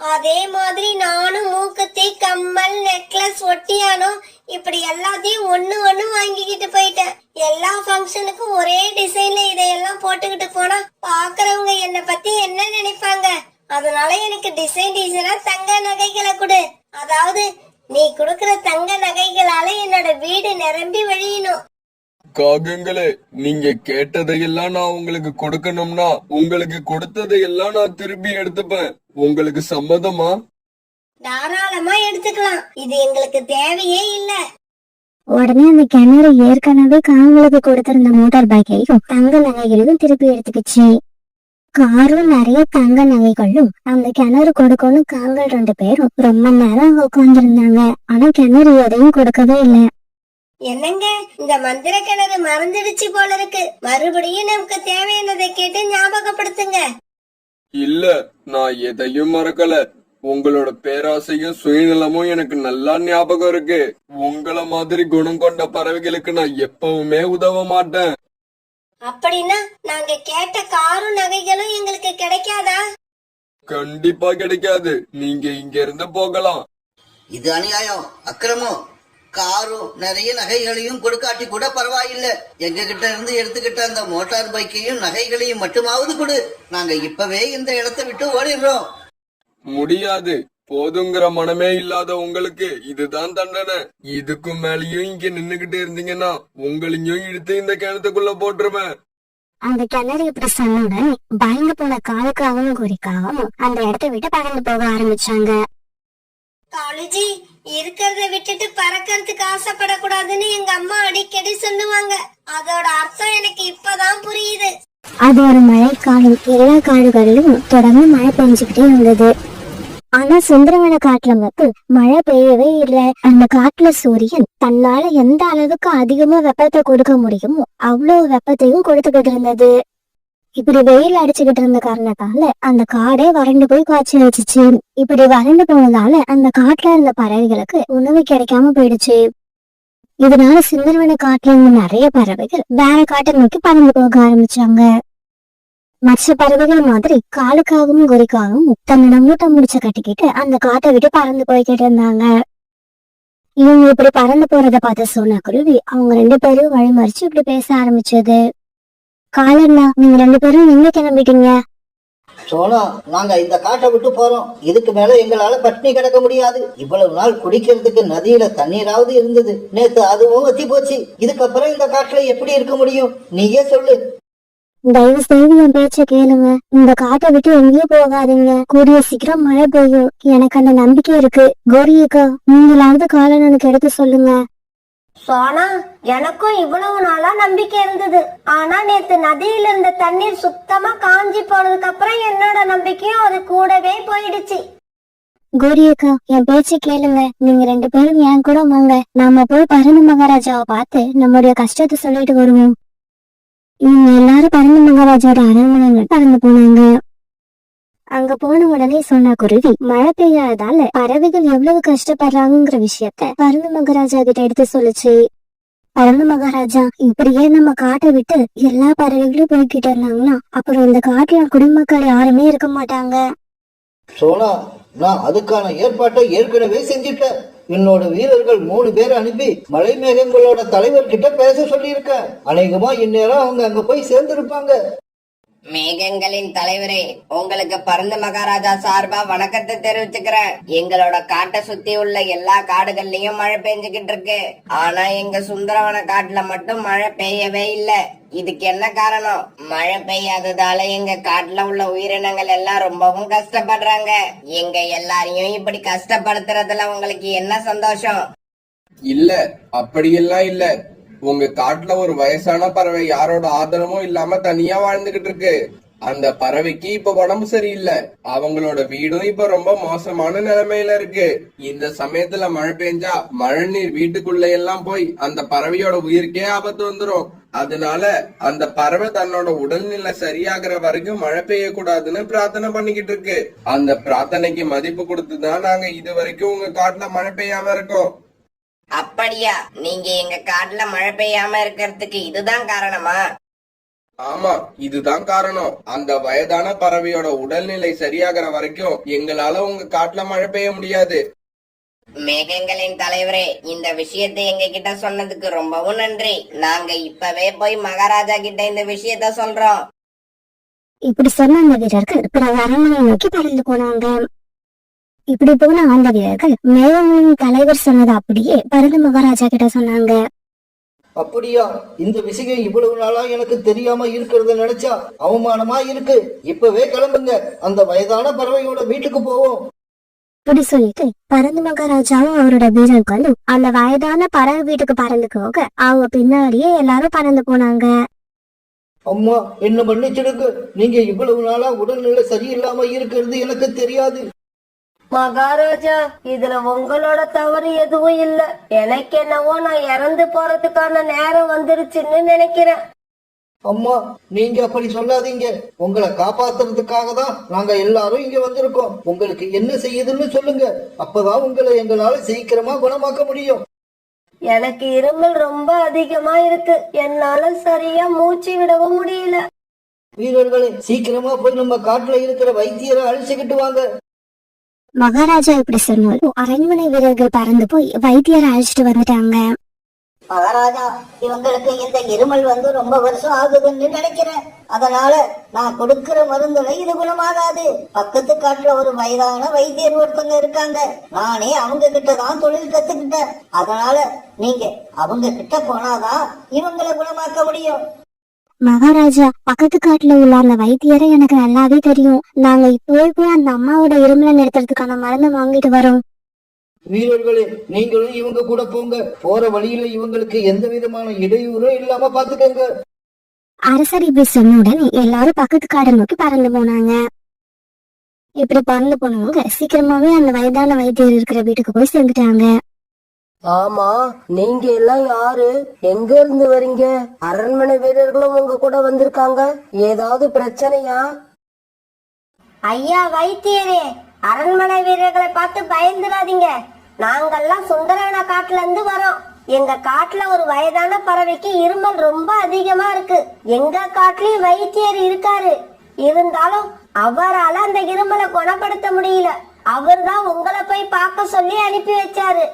அதே மாதிரி நானும் மூக்குத்தி, கம்மல், நெக்லஸ், ஒட்டியானம் இப்படி எல்லாத்தையும் ஒண்ணு ஒண்ணு வாங்கிக்கிட்டு போயிட்டேன். எல்லா ஃபங்க்ஷனுக்கும் ஒரே டிசைன்ல இதையெல்லாம் போட்டுக்கிட்டு போனா பாக்குறவங்க என்ன பத்தி என்ன நினைப்பாங்க? அதனால எனக்கு டிசைனா தங்க நகைகளை கொடு. அதாவது நீ கொடுக்கற தங்க நகைகளால என்னோட வீடு நிரம்பி வழியணும். காகங்களே, நீங்க கேட்டதையெல்லாம் நான் உங்களுக்கு கொடுக்கணும்னா உங்களுக்கு கொடுத்ததையெல்லாம் நான் திருப்பி எடுத்துப்பேன். உங்களுக்கு சம்மதமா? தாராளமா எடுத்துக்கலாம். இது எங்களுக்கு தேவையே இல்ல. உடனே அந்த கிணறு ஏற்கனவே காங்களுக்கு கொடுத்திருந்த மோட்டார் பைக்கையும் தங்க நகைகளையும் திருப்பி எடுத்துக்கிச்சு. காரும் நிறைய தங்க நகைகளும் அந்த கிணறு கொடுக்கணும். காங்கள் 2 பேரும் ரொம்ப நேரம் அங்க உட்கார்ந்துருந்தாங்க. ஆனா கிணறு எதையும் கொடுக்கவே இல்லை. என்னங்க, இந்த மந்திர கிணறு மறந்துடுச்சு போல இருக்கு. மறுபடியும் நமக்கு தேவையானதை கேட்டு ஞாபகப்படுத்துங்க. இல்ல, நான் எதையும் மறக்கல. உங்களோட பேராசையும் சுயநலமும் எனக்கு நல்லா ஞாபகம் இருக்கு. உங்கள மாதிரி குணம் கொண்ட பறவைகளுக்கு நான் எப்பவுமே உதவ மாட்டேன். அப்படின்னா நாங்க கேட்ட காரும் நகைகளும் எங்களுக்கு கிடைக்காதா? கண்டிப்பா கிடைக்காது. நீங்க இங்க இருந்து போகலாம். இது அநியாயம், அக்கிரமம். காரும் நிறைய நகைகளையும் கொடுக்காட்டி கூட பரவாயில்லை. எங்க கிட்ட இருந்து எடுத்துக்கிட்ட அந்த மோட்டார் பைக்கையும் நகைகளையும் மட்டுமாவது கொடு. நாங்க இப்பவே இந்த இடத்தை விட்டு ஓடிடுறோம். முடியாது. போதுங்கிற மனமே இல்லாத உங்களுக்கு இதுதான் தண்டனை. இதுக்கு மேலேயும் இங்க நின்னுகிட்டு இருந்தீங்கன்னா உங்களையும் இழுத்து இந்த கிணத்துக்குள்ள போட்டுருவேன். அந்த கிணறு இப்படி சொன்னுடன் பயந்து போன காலுக்காகவும் குறிக்காகவும் அந்த இடத்தை விட்டு பறந்து போக ஆரம்பிச்சாங்க. காலேஜி, இருக்கிறத விட்டுட்டு பறக்கிறதுக்கு ஆசைப்படக்கூடாதுன்னு எங்க அம்மா அடிக்கடி சொல்லுவாங்க. அதோட அர்த்தம் எனக்கு இப்பதான் புரியுது. அது ஒரு மழைக்காலம். எல்லா காடுகளிலும் தொடர்ந்து மழை பெஞ்சுக்கிட்டே இருந்தது. ஆனா சுந்தரவன காட்டுல மட்டும் மழை பெய்யவே இல்லை. அந்த காட்டுல சூரியன் தன்னால எந்த அளவுக்கு அதிகமா வெப்பத்தை கொடுக்க முடியுமோ அவ்வளவு வெப்பத்தையும் கொடுத்துக்கிட்டு இருந்தது. இப்படி வெயில் அடிச்சுக்கிட்டு இருந்த காரணத்தால அந்த காடே வறண்டு போய் காய்ச்சி வச்சுச்சு. இப்படி வறண்டு போனதால அந்த காட்டுல இருந்த பறவைகளுக்கு உணவு கிடைக்காம போயிடுச்சு. இதனால சுந்தரவன காட்டுல இருந்த நிறைய பறவைகள் வேற காட்டை நோக்கி பறந்து போக ஆரம்பிச்சாங்க. மற்ற பறவைகள் மாதிரி காலுக்காகவும் குறிக்காகவும் தன்னோட மூட்டை முடிச்ச கட்டிக்கிட்டு அந்த காட்டை விட்டு பறந்து போய்கிட்டு இருந்தாங்க. இவங்க இப்படி பறந்து போறத பார்த்த சோனா குருவி அவங்க 2 பேரும் வழிமறிச்சு இப்படி பேச ஆரம்பிச்சது. காலண்ணா, நீங்க 2 பேரும் எங்க கிளம்பிட்டீங்க? சோனா, நாங்க இந்த காட்டை விட்டு போறோம். இதுக்கு மேல எங்களால பட்டினி கிடக்க முடியாது. இவ்வளவு நாள் குடிக்கிறதுக்கு நதியில தண்ணீராவது இருந்தது. நேத்து அதுவும் வத்தி போச்சு. இதுக்கப்புறம் இந்த காட்டுல எப்படி இருக்க முடியும்? நீயே சொல்லு. தயவு செய்து என் பேச்ச கேளுங்க. இந்த காட்டை விட்டு எங்கேயும் போகாதீங்க. கூடிய சீக்கிரம் மழை பெய்யும். எனக்கு அந்த நம்பிக்கை இருக்கு. கோரியக்கா, நீங்களாவது காலனுக்கு எடுத்து சொல்லுங்க. சோனா, எனக்கும் இவ்வளவு நாளா நம்பிக்கை இருந்தது. ஆனா நேத்து நதியில இருந்த தண்ணீர் சுத்தமா காஞ்சி போனதுக்கு அப்புறம் என்னோட நம்பிக்கையும் அது கூடவே போயிடுச்சு. கோரியக்கா, என் பேச்ச கேளுங்க. நீங்க 2 பேரும் என் கூட வாங்க. நாம போய் பரந்த மகாராஜாவை பார்த்து நம்முடைய கஷ்டத்தை சொல்லிட்டு வருவோம். இவங்க எல்லாரும் பரந்த மகாராஜாவோட அரண்மனையில பறந்து போனாங்க. அங்க போன உடனே சொன்ன குருவி மழை பெய்யாததால பறவைகள் எவ்வளவு கஷ்டப்படுறாங்கிற விஷயத்த பரந்த மகாராஜா கிட்ட எடுத்து சொல்லுச்சு. பரந்த மகாராஜா, இப்படியே நம்ம காட்டை விட்டு எல்லா பறவைகளும் போய்கிட்டு இருந்தாங்கன்னா அப்புறம் இந்த காட்டுல குடிமக்கள் யாருமே இருக்க மாட்டாங்க. சோனா, நான் அதுக்கான ஏற்பாட்டை ஏற்கனவே செஞ்சுட்டேன். என்னோட வீரர்கள் 3 பேர் அனுப்பி மலை மேகங்களோட தலைவர்கிட்ட பேச சொல்லியிருக்கேன். அநேகமா இந்நேரம் அவங்க அங்க போய் சேர்ந்திருப்பாங்க. மேகங்களின் தலைவரே, உங்களுக்கு பருந்து மகாராஜா சார்பா வணக்கத்தை தெரிவிச்சுக்கிறேன். எங்களோட காட்டை சுத்தி உள்ள எல்லா காடுகள்லயும் மழை பெஞ்சுக்கிட்டு இருக்கு. ஆனா எங்க சுந்தரவன காட்டுல மட்டும் மழை பெய்யவே இல்ல. இதுக்கு என்ன காரணம்? மழை பெய்யாததால எங்க காட்டுல உள்ள உயிரினங்கள் எல்லாம் ரொம்பவும் கஷ்டப்படுறாங்க. எங்க எல்லாரையும் இப்படி கஷ்டப்படுத்துறதுல உங்களுக்கு என்ன சந்தோஷம்? இல்ல, அப்படியெல்லாம் இல்ல. உங்க காட்டுல ஒரு வயசான பறவை யாரோட ஆதரவும் இல்லாம தனியா வாழ்ந்துகிட்டு இருக்கு. அந்த பறவைக்கு இப்ப உடம்பு சரியில்லை. அவங்களோட வீடும் இப்ப ரொம்ப மோசமான நிலைமையில இருக்கு. இந்த சமயத்துல மழை பெஞ்சா மழை நீர் வீட்டுக்குள்ள எல்லாம் போய் அந்த பறவையோட உயிருக்கே ஆபத்து வந்துரும். அதனால அந்த பறவை தன்னோட உடல்நிலை சரியாகிற வரைக்கும் மழை பெய்யக்கூடாதுன்னு பிரார்த்தனை பண்ணிக்கிட்டு இருக்கு. அந்த பிரார்த்தனைக்கு மதிப்பு கொடுத்துதான் நாங்க இது வரைக்கும் உங்க காட்டுல மழை பெய்யாம இருக்கோம். அப்படியா? நீங்க எங்க காட்டுல மழை பெய்யாம இருக்கிறதுக்கு இதுதான் காரணமா? ஆமா, இதுதான் காரணம். அந்த வயதான பறவையோட உடல்நிலை சரியாகிற வரைக்கும் எங்களால உங்க காட்டுல மழை பெய்ய முடியாது. மேகங்களின் தலைவரே, இந்த விஷயத்தை எங்க கிட்ட சொன்னதுக்கு ரொம்பவும் நன்றி. நாங்க இப்பவே போய் மகாராஜா கிட்ட இந்த விஷயத்த சொல்றோம். இப்படி சொன்ன அந்த வீரர்கள் பிறகு அரண்மனை நோக்கி பறந்து போனாங்க. இப்படி போன அந்த வீரர்கள் மேகங்களின் தலைவர் சொன்னது அப்படியே பருந்து மகாராஜா கிட்ட சொன்னாங்க. அப்படியா? இந்த விஷயம் இவ்வளவு நாளா எனக்கு தெரியாம இருக்கிறத நினைச்சா அவமானமா இருக்கு. இப்பவே கிளம்புங்க, அந்த வயதான பறவையோட வீட்டுக்கு போவோம். இப்படி சொல்லிட்டு பருந்து மகாராஜாவும் அவரோட வீரர்களும் அந்த வயதான பறவை வீட்டுக்கு பறந்து போக அவங்க பின்னாடியே எல்லாரும் பறந்து போனாங்க. அம்மா, என்ன மன்னிச்சிடுங்க. நீங்க இவ்வளவு நாளா உடல்நிலை சரியில்லாம இருக்கிறது எனக்கு தெரியாது. மகாராஜா, இதுல உங்களோட தவறு எதுவும் இல்ல. எனக்கு என்னவோ நான் இறந்து போறதுக்கான நேரம் வந்துருச்சுன்னு நினைக்கிறேன். அம்மா, நீங்க அப்படி சொல்லாதீங்க. உங்களை காப்பாத்துறதுக்காக தான் நாங்க எல்லாரும் இங்க வந்திருக்கோம். உங்களுக்கு என்ன செய்யுதுன்னு சொல்லுங்க. அப்பதான் உங்களை எங்களால சீக்கிரமா குணமாக்க முடியும். எனக்கு இருமல் ரொம்ப அதிகமா இருக்கு. என்னால சரியா மூச்சு விடவும் முடியல. வீரர்களே, சீக்கிரமா போய் நம்ம காட்டுல இருக்கிற வைத்தியரை அழிச்சுக்கிட்டு வாங்க. மகாராஜா இப்படி சொன்னாலும் அரண்மனை வீரர்கள் பறந்து போய் வைத்தியரை அழைச்சிட்டு வந்துட்டாங்க. மகாராஜா, இவங்களுக்கு இந்த இருமல் வந்து ரொம்ப வருஷம் ஆகுதுன்னு நினைக்கிறேன். அதனால நான் கொடுக்கிற மருந்துல இது குணமாகாது. பக்கத்து காட்டுல ஒரு வயதான வைத்தியர் ஒருத்தவங்க இருக்காங்க. நானே அவங்க கிட்ட தான் தொழில் கத்துக்கிட்டேன். அதனால நீங்க அவங்க கிட்ட போனாதான் இவங்களை குணமாக்க முடியும். மகாராஜா, பக்கத்து காட்டுல உள்ள அந்த வைத்தியரை எனக்கு நல்லாவே தெரியும். நாங்க இப்போவே போய் அந்த அம்மாவோட இருமலை நிறுத்துறதுக்கான மருந்து வாங்கிட்டு வரோம். வீரர்களே, நீங்களும் இவங்க கூட போங்க. போற வழியில இவங்களுக்கு எந்த விதமான இடையூறும் இல்லாம பாத்துக்கங்க. அரசர் இப்படி சொன்ன உடனே எல்லாரும் பக்கத்து காடை நோக்கி பறந்து போனாங்க. இப்படி பறந்து போனவங்க சீக்கிரமாவே அந்த வயதான வைத்தியர் இருக்கிற வீட்டுக்கு போய் சேர்ந்துட்டாங்க. ஆமா, நீங்க எல்லாம் யாரு? எங்க இருந்து வரீங்க? அரண்மனை வீரர்களும் உங்க கூட வந்திருக்காங்க. ஏதாவது பிரச்சனையா? ஐயா வைத்தியரே, அரண்மனை வீரர்களை பார்த்து பயந்துடாதீங்க. நாங்கெல்லாம் சுந்தரவன காட்டுல இருந்து வரோம். எங்க காட்டுல ஒரு வயதான பறவைக்கு இருமல் ரொம்ப அதிகமா இருக்கு. எங்க காட்டுலயும் வைத்தியர் இருக்காரு. இருந்தாலும் அவரால அந்த இருமலை குணப்படுத்த முடியல. அவர்தான் உங்களை போய் பார்க்க சொல்லி அனுப்பி வச்சாரு.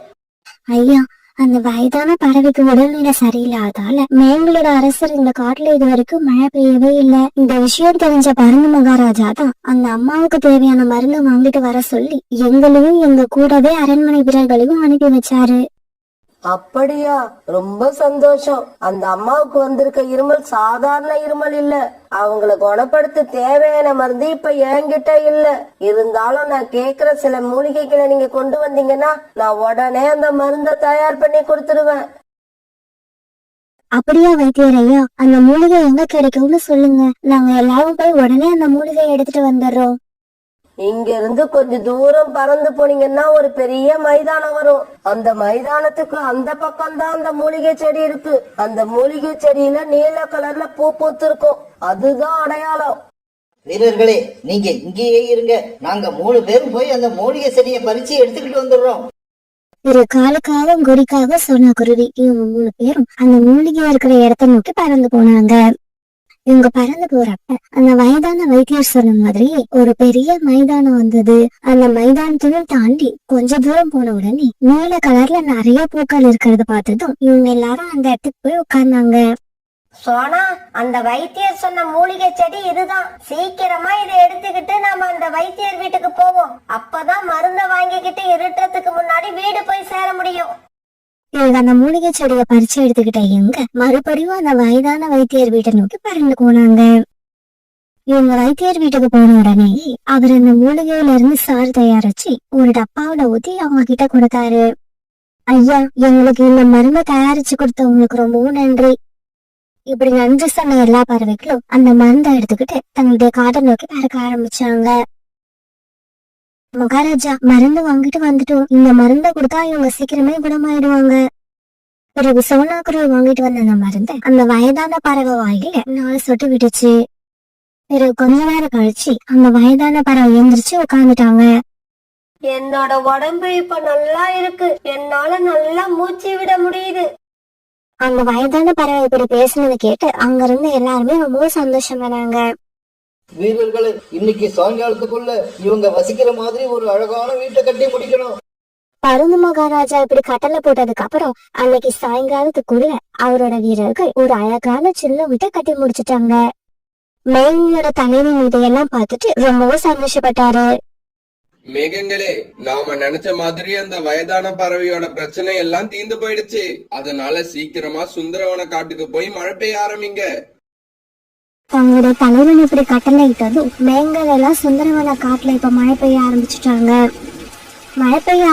ஐயா, அந்த வயதான பறவைக்கு உடல்நிலை சரியில்லாதால மேங்களோட அரசர் இந்த காட்டுல இது வரைக்கும் மழை பெய்யவே இல்லை. இந்த விஷயம் தெரிஞ்ச பருந்து மகாராஜா தான் அந்த அம்மாவுக்கு தேவையான மருந்து வாங்கிட்டு வர சொல்லி எங்களையும் எங்க கூடவே அரண்மனை வீரர்களையும் அனுப்பி வச்சாரு. அப்படியா? ரொம்ப சந்தோஷம். அந்த அம்மாவுக்கு வந்திருக்க இருமல் சாதாரண இருமல் இல்ல. அவங்கள குணப்படுத்த தேவையான மருந்து இப்ப என்கிட்ட இல்ல. இருந்தாலும் நான் கேக்குற சில மூலிகைகளை நீங்க கொண்டு வந்தீங்கன்னா நான் உடனே அந்த மருந்தை தயார் பண்ணி கொடுத்துருவேன். அப்படியா வைத்தியர் ஐயா? அந்த மூலிகை எங்க கிடைக்கும்னு சொல்லுங்க. நாங்க எல்லாரும் போய் உடனே அந்த மூலிகையை எடுத்துட்டு வந்துடுறோம். இங்க இருந்து கொஞ்சம் தூரம் பறந்து போனீங்கன்னா ஒரு பெரிய மைதானம் வரும். அந்த மைதானத்துக்கு அந்த பக்கம் தான் அந்த மூலிகை செடி இருக்கு. அந்த மூலிகை செடியில நீல கலர்ல பூ பூத்து இருக்கும். அதுதான் அடையாளம். வீரர்களே, நீங்க இங்கேயே இருங்க. நாங்க 3 பேரும் போய் அந்த மூலிகை செடியை பறிச்சு எடுத்துக்கிட்டு வந்துடுறோம். ஒரு காலுக்காக குறிக்காக சொன்ன குருவி இவங்க 3 பேரும் அந்த மூலிகை இருக்கிற இடத்த நோக்கி பறந்து போனாங்க. இவங்க பறந்து போறப்ப அந்த வயதான வைத்தியர் சொன்ன மாதிரி ஒரு பெரிய மைதானம் வந்தது. அந்த மைதானத்தையும் தாண்டி கொஞ்ச தூரம் போன உடனே நீல கலர்ல நிறைய பூக்கள் இருக்கிறத பார்த்ததும் இவங்க எல்லாரும் அந்த இடத்துக்கு போய் உட்கார்ந்தாங்க. சோனா, அந்த வைத்தியர் சொன்ன மூலிகை செடி இதுதான். சீக்கிரமா இதை எடுத்துக்கிட்டு நாம அந்த வைத்தியர் வீட்டுக்கு போவோம். அப்பதான் மருந்த வாங்கிக்கிட்டு இருட்டுறதுக்கு முன்னாடி வீடு போய் சேர முடியும். இவங்க அந்த மூலிகை செடியை பறிச்சு எடுத்துக்கிட்ட இவங்க மறுபடியும் அந்த வயதான வைத்தியர் வீட்டை நோக்கி பறந்து போனாங்க. இவங்க வைத்தியர் வீட்டுக்கு போன உடனே அவர் அந்த மூலிகையில இருந்து சாறு தயாரிச்சு ஒரு டப்பாவில ஊத்தி அவங்க கிட்ட கொடுத்தாரு. ஐயா, எங்களுக்கு இந்த மருந்தை தயாரிச்சு கொடுத்தவங்களுக்கு ரொம்பவும் நன்றி. இப்படி நன்றி சொன்ன எல்லா பறவைகளும் அந்த மருந்தை எடுத்துக்கிட்டு தங்களுடைய காட்டை நோக்கி பறக்க ஆரம்பிச்சாங்க. மகாராஜா, மருந்து வாங்கிட்டு வந்துட்டோம். இந்த மருந்தை கொடுத்தா இவங்க சீக்கிரமே குணமாயிடுவாங்க. பிறகு சோனாக்குருவி வாங்கிட்டு வந்த அந்த மருந்தை அந்த வயதான பறவை வாயில 4 சொட்டு விட்டுச்சு. பிறகு கொஞ்ச நேரம் கழிச்சு அந்த வயதான பறவை எழுந்திரிச்சு உட்காந்துட்டாங்க. என்னோட உடம்பு இப்ப நல்லா இருக்கு. என்னால நல்லா மூச்சு விட முடியுது. அந்த வயதான பறவை இப்படி பேசுனதை கேட்டு அங்க இருந்து எல்லாருமே ரொம்ப சந்தோஷமானாங்க. வீரர்களே, இன்னைக்கு சாயங்காலத்துக்குள்ள இவங்க வசிக்கிற மாதிரி ஒரு அழகான வீட்டை கட்டி முடிக்கணும். பருந்து மகாராஜா இப்படி கட்டளை போட்டதுக்கு அப்புறம் அன்னைக்கு சாயங்காலத்துக்குள்ள அவரோட வீரர்கள் ஒரு அழகான சின்ன வீட்டை கட்டி முடிச்சிட்டாங்க. மேகங்களோட தலைவன் இதையெல்லாம் பார்த்துட்டு ரொம்பவும் சந்தோஷப்பட்டாரு. மேகங்களே, நாம நினைச்ச மாதிரி அந்த வயதான பறவையோட பிரச்சனை எல்லாம் தீர்ந்து போயிடுச்சு. அதனால சீக்கிரமா சுந்தரவன காட்டுக்கு போய் மழை பெய்ய ஆரம்பிங்க. தங்களுடைய தலைவன் இப்படி கட்டளை இட்டதும் மேகங்கள் எல்லாம் சுந்தரவன காட்டுல இப்ப மழை பெய்ய ஆரம்பிச்சுட்டாங்க. மழை பெய்ய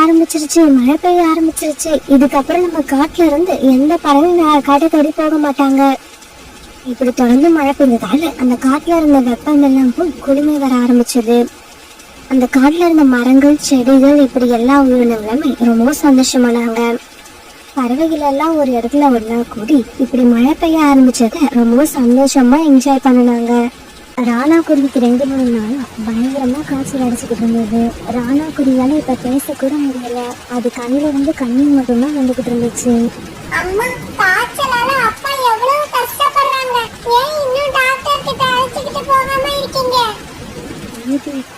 ஆரம்பிச்சிருச்சு. இதுக்கப்புறம் நம்ம காட்டுல இருந்து எந்த பறவையும் காட்டை தேடி போக மாட்டாங்க. இப்படி தொடர்ந்து மழை பெய்ஞ்சதால அந்த காட்டுல இருந்த வெப்பம் எல்லாம் போய் குளுமை வர ஆரம்பிச்சது. அந்த காட்டுல இருந்த மரங்கள், செடிகள், இப்படி எல்லா உயிரினங்களுமே ரொம்ப சந்தோஷமானாங்க. பறவைகள் எல்லாம் ஒரு இடத்துல ஒண்ணா கூடி இப்படி மழை பெய்ய ஆரம்பிச்சத ரொம்ப சந்தோஷமா என்ஜாய் பண்ணினாங்க. ராணா குருவிக்கு 2-3 நாளா பயங்கரமா காய்ச்சல் அடிச்சுக்கிட்டு இருந்தது. ராணா குருவியால இப்ப பேசக்கூட முடியல. அது கண்ணில இருந்து கண்ணீர் மட்டும்தான் வந்துகிட்டு இருந்துச்சு. அம்மா, காய்ச்சலால அப்பா எவ்வளவு கஷ்டப்படுறாங்க. ஏன் இன்னும் டாக்டர் கிட்ட அழைச்சிக்கிட்டு போகாம இருக்கீங்க?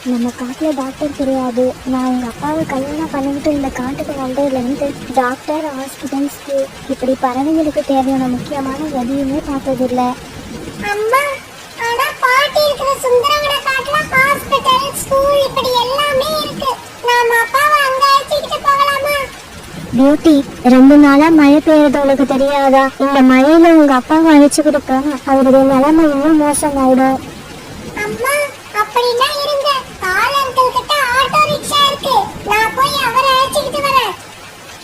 நம்ம காட்டுல டாக்டர் கிடையாது. நான் உங்க அப்பாவை கல்யாணம் பண்ணிக்கிட்டு இந்த காட்டுக்கு வந்ததுல இருந்து டாக்டர், ஹாஸ்பிட்டல்ஸ்க்கு இப்படி பறவைங்களுக்கு தேவையான முக்கியமான எதையுமே பார்த்ததில்ல. அம்மா, ஆனா பாட்டி இருக்கிற சுந்தரவன காட்டுல ஹாஸ்பிடல், ஸ்கூல் இப்படி எல்லாமே இருக்கு. நாம அப்பாவை அங்க அழைச்சிக்கிட்டு போகலாமா? பியூட்டி, 2 நாளா மழை பெய்யறது உனக்கு தெரியாதா? இந்த மழையில உங்க அப்பாவை அழைச்சு கொடுப்பாங்க. அவருடைய நிலைமை இன்னும் மோசமாயிடும். அம்மா, அப்படின்னா இருங்க. கால் அங்கிள் கிட்ட ஆட்டோ ரிக்ஷா இருக்கு. நான் போய் அவரை அழைச்சிக்கிட்டு வரேன்.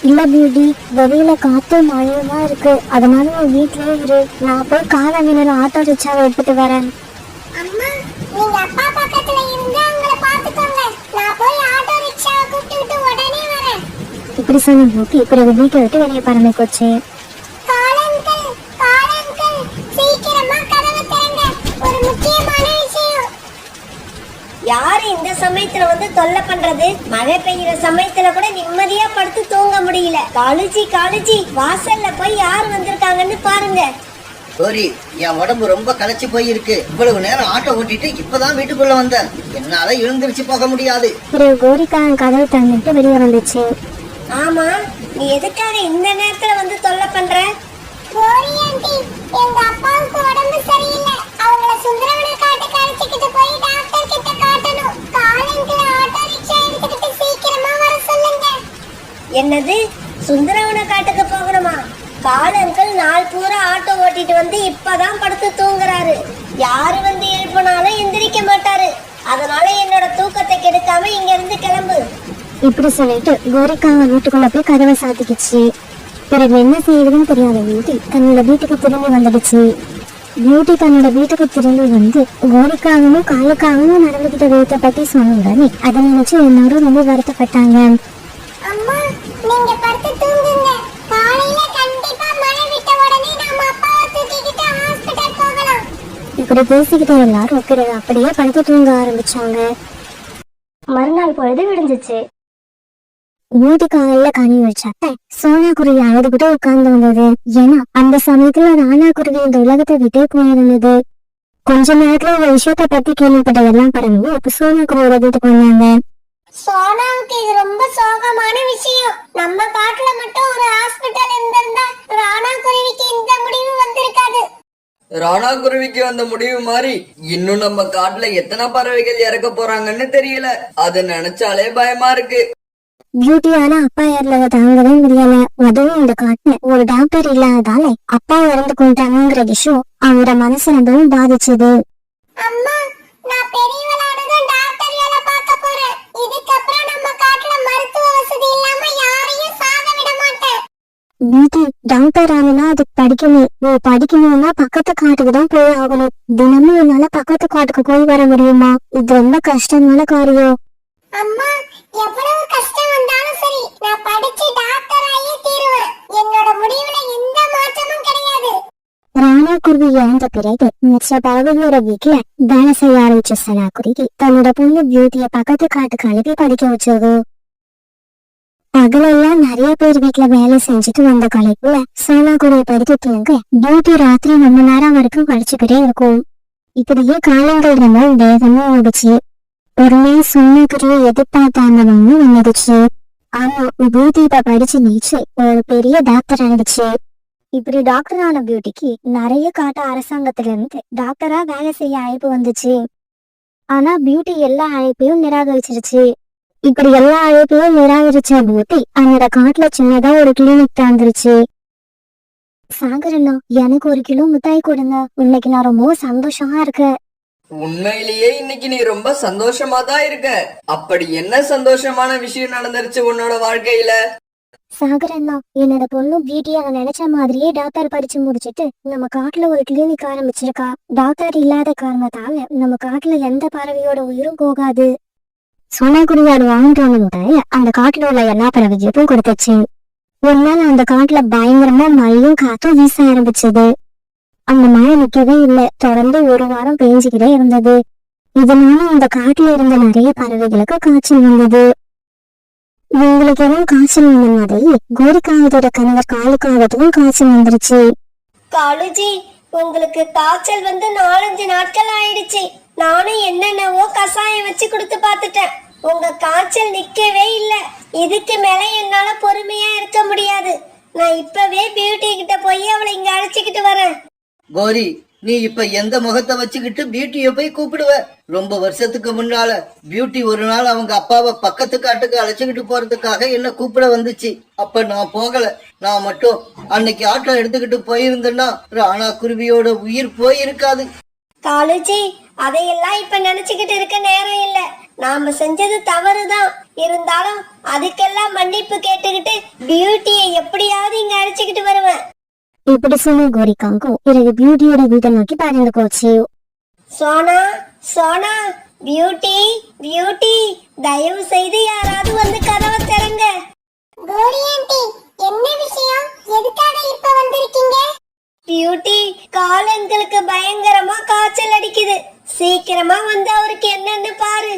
இல்ல பியூட்டி, வெளியில காத்தும் மழையுமா இருக்கு. அதனால நீ வீட்லயே இரு. நான் போய் காலவீனர் ஆட்டோ ரிக்ஷாவை எடுத்துட்டு வரேன். அம்மா, நீங்க அப்பா பக்கத்துல இருந்து அவங்கள பாத்துக்கோங்க. நான் போய் ஆட்டோ ரிக்ஷாவை கூப்பிட்டுட்டு உடனே வரேன். இப்படி சொன்ன பியூட்டி பிறகு வீட்டை விட்டு வெளியே பறந்து போச்சு. கால் அங்கிள், சீக்கிரமா கதவை திறங்க. ஒரு முக்கியமான விஷயம். யாரு இந்த சமயத்துல வந்து தொல்லை பண்றது? மழை பெய்யுற சமயத்துல கூட நிம்மதியா படுத்து தூங்க முடியல. காலுஜி, வாசல்ல போய் யார் வந்திருக்காங்கன்னு பாருங்க. கோரி, என் உடம்பு ரொம்ப களைச்சு போயிருக்கு. இவ்வளவு நேரம் ஆட்டோ ஓட்டிட்டு இப்பதான் வீட்டுக்குள்ள வந்தேன். என்னால எழுந்திருச்சு போக முடியாது. பிறகு கோரிக்காரன் கதவை தந்துட்டு வெளியே வந்துச்சு. ஆமா, நீ எதுக்காக இந்த நேரத்துல வந்து தொல்லை பண்ற? கோரி ஆண்டி, எங்க அப்பாவுக்கு உடம்பு சரியில்லை. அவங்கள சுந்தரவன காட்டுக்கு அழைச்சிக்கிட்டு போய் டாக்டர் கிட்ட காட்டணும். காலங்கில ஆட்டோ ரிக்ஷா எடுத்துக்கிட்டு சீக்கிரமா வர சொல்லுங்க. என்னது, சுந்தரவன காட்டுக்கு போகணுமா? காலங்கள் நாள் பூரா ஆட்டோ ஓட்டிட்டு வந்து இப்பதான் படுத்து தூங்குறாரு. யாரு வந்து எழுப்பினாலும் எந்திரிக்க மாட்டாரு. அதனால என்னோட தூக்கத்தை கெடுக்காம இங்க இருந்து கிளம்பு. இப்படி சொல்லிட்டு கோரிக்காங்க வீட்டுக்குள்ள போய் கதவை சாத்திக்கிச்சு. பிறகு என்ன செய்யுதுன்னு தெரியாத பியூட்டி தன்னோட வீட்டுக்கு திரும்பி வந்துடுச்சு. பியூட்டி தன்னோட வீட்டுக்கு திரும்பி வந்து கோரிக்காகவும் காலுக்காகவும் நடந்துகிட்ட விதத்தை பத்தி சொன்ன உடனே அதை நினைச்சு எல்லாரும் ரொம்ப வருத்தப்பட்டாங்க. அம்மா, நீங்க படுத்து தூங்குங்க. காலையில கண்டிப்பா மழை விட்ட உடனே நாம அப்பாவை தூக்கிக்கிட்டு ஹாஸ்பிடல் போகலாம். இப்படி பேசிக்கிட்ட எல்லாரும் பிறகு அப்படியே படுத்து தூங்க ஆரம்பிச்சாங்க. மறுநாள் பொழுது விடிஞ்சிச்சு. வீட்டு காலையில கனி வச்சாக்க சோனா குருவி அழுதுகிட்டு உட்கார்ந்து வந்தது. ஏன்னா அந்த சமயத்துல ராணா குருவி இந்த உலகத்தை விட்டே போயிருந்தது. கொஞ்ச நேரத்துல இந்த விஷயத்த பத்தி கேள்விப்பட்ட எல்லா பறவையும் இப்ப சோனாக்குருவியோட வீட்டுக்கு வந்தாங்க. சோனாவுக்கு இது ரொம்ப சோகமான விஷயம். நம்ம காட்டுல மட்டும் ஒரு ஹாஸ்பிட்டல் இருந்திருந்தா ராணா குருவிக்கு இந்த முடிவு வந்திருக்காது. ராணா குருவிக்கு வந்த முடிவு மாதிரி இன்னும் நம்ம காட்டுல எத்தனை பறவைகள் இறக்க போறாங்கன்னு தெரியல. அது நினைச்சாலே பயமா இருக்கு. பியூட்டியால அப்பா இறந்ததை தாங்கவே முடியல. அதுவும் இந்த காட்டுல ஒரு டாக்டர் இல்லாததால அப்பா இறந்து கொண்டாங்கிற விஷயம் அவரோட மனசு ரொம்பவும் பாதிச்சது. அம்மா, நான் பெரியவளானதும் டாக்டர் வேலை பார்க்க போறேன். இதுக்கப்புறம் நம்ம காட்டுல மருத்துவ வசதி இல்லாம யாரையும் சாக விட மாட்டேன். பியூட்டி டாக்டர் ஆகணும்னா அதுக்கு படிக்கணும். நீ படிக்கணும்னா பக்கத்து காட்டுக்கு தான் போய் ஆகணும். தினமும் என்னால பக்கத்து காட்டுக்கு போய் வர முடியுமா? இது ரொம்ப கஷ்டமான காரியம். அம்மா, எவ்வளவு கஷ்டம் வந்தாலும் சரி, நான் படிச்சு டாக்டர் ஆகியே தீருவேன். என்னோட முடிவுல எந்த மாற்றமும் கிடையாது. ராணா குருவி இறந்த பிறகு மிச்ச பறவைகளோட வீட்டுல வேலை செய்ய ஆரம்பிச்ச சோனாக்குருவி தன்னோட பொண்ணு பியூட்டிய பக்கத்து காட்டுக்கு அனுப்பி படிக்க வச்சது. பகலெல்லாம் நிறைய பேர் வீட்டுல வேலை செஞ்சுட்டு வந்த கலைப்புல சோனாக்குருவி படிச்சுட்டு இருங்க பியூட்டி ராத்திரி ரொம்ப நேரம் வரைக்கும் படிச்சுக்கிட்டே இருக்கும். இப்படியே காலங்கள் ரொம்ப வேகமா ஓடுச்சு. ஒரு நாள் சோனாக்குருவி எதிர்பார்த்தாங்கன்னு வந்துடுச்சு. ஆனா பியூட்டி இப்ப படிச்சு நீச்சு ஒரு பெரிய டாக்டர் ஆயிடுச்சு. இப்படி டாக்டர் ஆன பியூட்டிக்கு நிறைய காட்டு அரசாங்கத்துல இருந்து டாக்டரா வேலை செய்ய அழைப்பு வந்துச்சு. ஆனா பியூட்டி எல்லா அழைப்பையும் நிராகரிச்சிருச்சு. இப்படி எல்லா அழைப்பையும் நிராகரிச்ச பியூட்டி அவனோட காட்டுல சின்னதா ஒரு கிளினிக் திறந்துருச்சு. சாகரண்ணா, எனக்கு 1 கிலோ மிட்டாய் கொடுங்க. இன்னைக்கு நான் ரொம்ப சந்தோஷமா இருக்கேன். உண்மையிலேயே இன்னைக்கு நீ ரொம்ப சந்தோஷமா தான் இருக்க. அப்படி என்ன சந்தோஷமான விஷயம் நடந்துருச்சு உன்னோட வாழ்க்கையில? சாகரண்ணா, என்னோட பொண்ணு பியூட்டியை நான் நினைச்ச மாதிரியே டாக்டர் படிச்சு முடிச்சிட்டு நம்ம காட்டுல ஒரு கிளினிக் ஆரம்பிச்சிருக்கா. டாக்டர் இல்லாத காரணத்தால நம்ம காட்டுல எந்த பறவையோட உயிரும் போகாது. சோனாக்குருவியோட வாங்கிட்டு அந்த காட்டுல உள்ள எல்லா பறவைகளுக்கும் கொடுத்துச்சு. ஒரு நாள் அந்த காட்டுல பயங்கரமா மழையும் காத்தும் வீச ஆரம்பிச்சது. அந்த மழை நிக்கவே இல்லை. தொடர்ந்து 1 வாரம் பெஞ்சுக்கிட்டே இருந்தது. இதனால அந்த காட்டுல இருந்த நிறைய பறவைகளுக்கு காய்ச்சல் வந்தது. இவங்களுக்கு எல்லாம் காய்ச்சல் வந்த மாதிரி கோரிக்காகத்தோட கணவர் காலுக்காகத்துக்கும் காய்ச்சல் வந்துருச்சு. காலுஜி, உங்களுக்கு காய்ச்சல் வந்து 4-5 நாட்கள் ஆயிடுச்சு. நானும் என்னென்னவோ கசாயம் வச்சு கொடுத்து பார்த்துட்டேன். உங்க காய்ச்சல் நிக்கவே இல்லை. இதுக்கு மேல என்னால பொறுமையா இருக்க முடியாது. நான் இப்பவே பியூட்டி கிட்ட போய் அவளை இங்க அழைச்சிக்கிட்டு வரேன். கோரி, நீ இப்ப எந்த முகத்தை வச்சுக்கிட்டு பியூட்டிய போய் கூப்பிடுவ? ரொம்ப வருஷத்துக்கு முன்னால பியூட்டி ஒரு நாள் அவங்க அப்பாவை பக்கத்து காட்டுக்கு அழைச்சுக்கிட்டு போறதுக்காக என்ன கூப்பிட வந்துச்சு. அப்ப நான் போகல. நான் மட்டும் அன்னைக்கு ஆட்டோ எடுத்துக்கிட்டு போயிருந்தேன்னா ராணா குருவியோட உயிர் போயிருக்காது. காலுஜி, அதையெல்லாம் இப்ப நினைச்சுக்கிட்டு இருக்க நேரம் இல்ல. நாம செஞ்சது தவறுதான். இருந்தாலும் அதுக்கெல்லாம் மன்னிப்பு கேட்டுக்கிட்டு பியூட்டியை எப்படியாவது இங்க அழைச்சுக்கிட்டு வருவேன். இப்படி சொன்ன கோரிக்காங்கும் பிறகு பியூட்டியோட வீட்டை நோக்கி பறந்து போச்சு. சோனா, சோனா, பியூட்டி, பியூட்டி, தயவு செய்து யாராவது வந்து கதவை திறங்க. கோரி ஆண்டி, என்ன விஷயம்? எதுக்காக இப்ப வந்திருக்கீங்க? பியூட்டி, காலங்களுக்கு பயங்கரமா காய்ச்சல் அடிக்குது. சீக்கிரமா வந்து அவருக்கு என்னன்னு பாரு.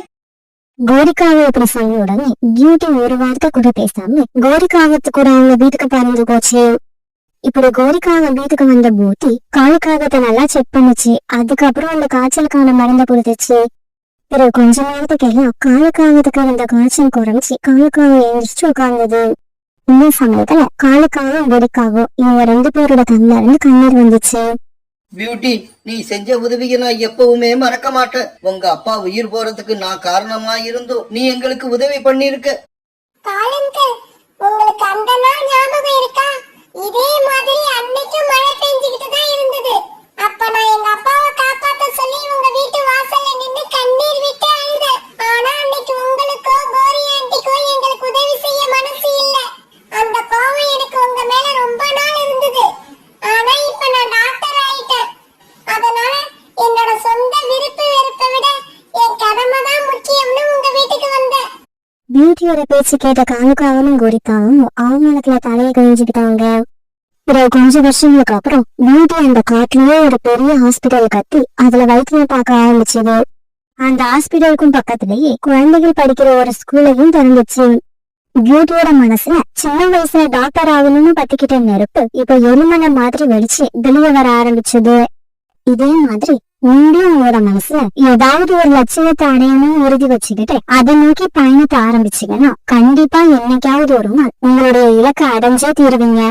கோரிக்காவை இப்படி சொன்ன உடனே பியூட்டி ஒரு வார்த்தை கூட பேசாம கோரிக்காகத்து கூட அவங்க வீட்டுக்கு பறந்து போச்சு. இப்படி கோரிக்காக வீட்டுக்கு வந்த பூட்டி காலுக்காகத்தை நல்லா செக் பண்ணுச்சு. அதுக்கப்புறம் அந்த காய்ச்சலுக்கான மருந்தை கொடுத்துச்சு. பிறகு கொஞ்ச நேரத்துக்கு எல்லாம் காலுக்காகத்துக்கு வந்த காய்ச்சல் குறைஞ்சி காலுக்காக எழுந்திரிச்சு உட்கார்ந்தது. இந்த சமயத்துல காலுக்காகவும் கோரிக்காகவும் இவங்க 2 பேரோட கண்ணுல இருந்து கண்ணீர் வந்துச்சு. பியூட்டி, நீ செஞ்ச உதவியை நான் எப்பவுமே மறக்க மாட்டேன். உங்க அப்பா உயிர் போறதுக்கு நான் காரணமா இருந்தும் நீ எங்களுக்கு உதவி பண்ணிருக்க. காலங்கள், உங்களுக்கு அந்த நாள் ஞாபகம் இருக்கா? இதே மாதிரி அன்னைக்கும் மழை பெஞ்சுக்கிட்டு தான் இருந்தது. அப்ப நான் எங்க அப்பாவை காப்பாத்த சொல்லி உங்க வீட்டு வாசல்ல நின்னு கண்ணீர் விட்டு அழுதேன். ஆனா அன்னைக்கு உங்களுக்கோ கோரி ஆண்டிக்கோ எங்களுக்கு உதவி செய்ய மனசு இல்ல. அந்த கோவம் எனக்கு உங்க மேல ரொம்ப நாள் இருந்தது. ஆனா இப்ப நான் டாக்டர் ஆயிட்டேன். அதனால என்னோட சொந்த விருப்பு வெறுப்பை விட என் கடமை தான் முக்கியம்னு உங்க வீட்டுக்கு வந்தேன். பியூட்டியோட பேச்சு கேட்ட காலுக்காகவும் கோரிக்காவும் அவமானத்துல தலையை கழிஞ்சுக்கிட்டாங்க. பிறகு கொஞ்ச வருஷங்களுக்கு அப்புறம் பியூட்டி அந்த காட்டுலயே ஒரு பெரிய ஹாஸ்பிட்டல் கட்டி அதுல வைத்தியம் பார்க்க ஆரம்பிச்சது. அந்த ஹாஸ்பிட்டலுக்கும் பக்கத்துலயே குழந்தைகள் படிக்கிற ஒரு ஸ்கூலையும் திறந்துச்சு. பியூட்டியோட மனசுல சின்ன வயசுல டாக்டர் ஆகணும்னு பத்திக்கிட்ட நெருப்பு இப்ப எரிமலை மாதிரி வெடிச்சு வெளியே வர ஆரம்பிச்சது. இதே மாதிரி நீங்களும் உங்களோட மனசுல ஏதாவது ஒரு லட்சியத்தை அடையணும்னு உறுதி வச்சுக்கிட்டு அதை நோக்கி பயணத்தை ஆரம்பிச்சீங்கன்னா கண்டிப்பா என்னைக்காவது ஒரு நாள் உங்களுடைய இலக்கை அடைஞ்சே தீருவீங்க.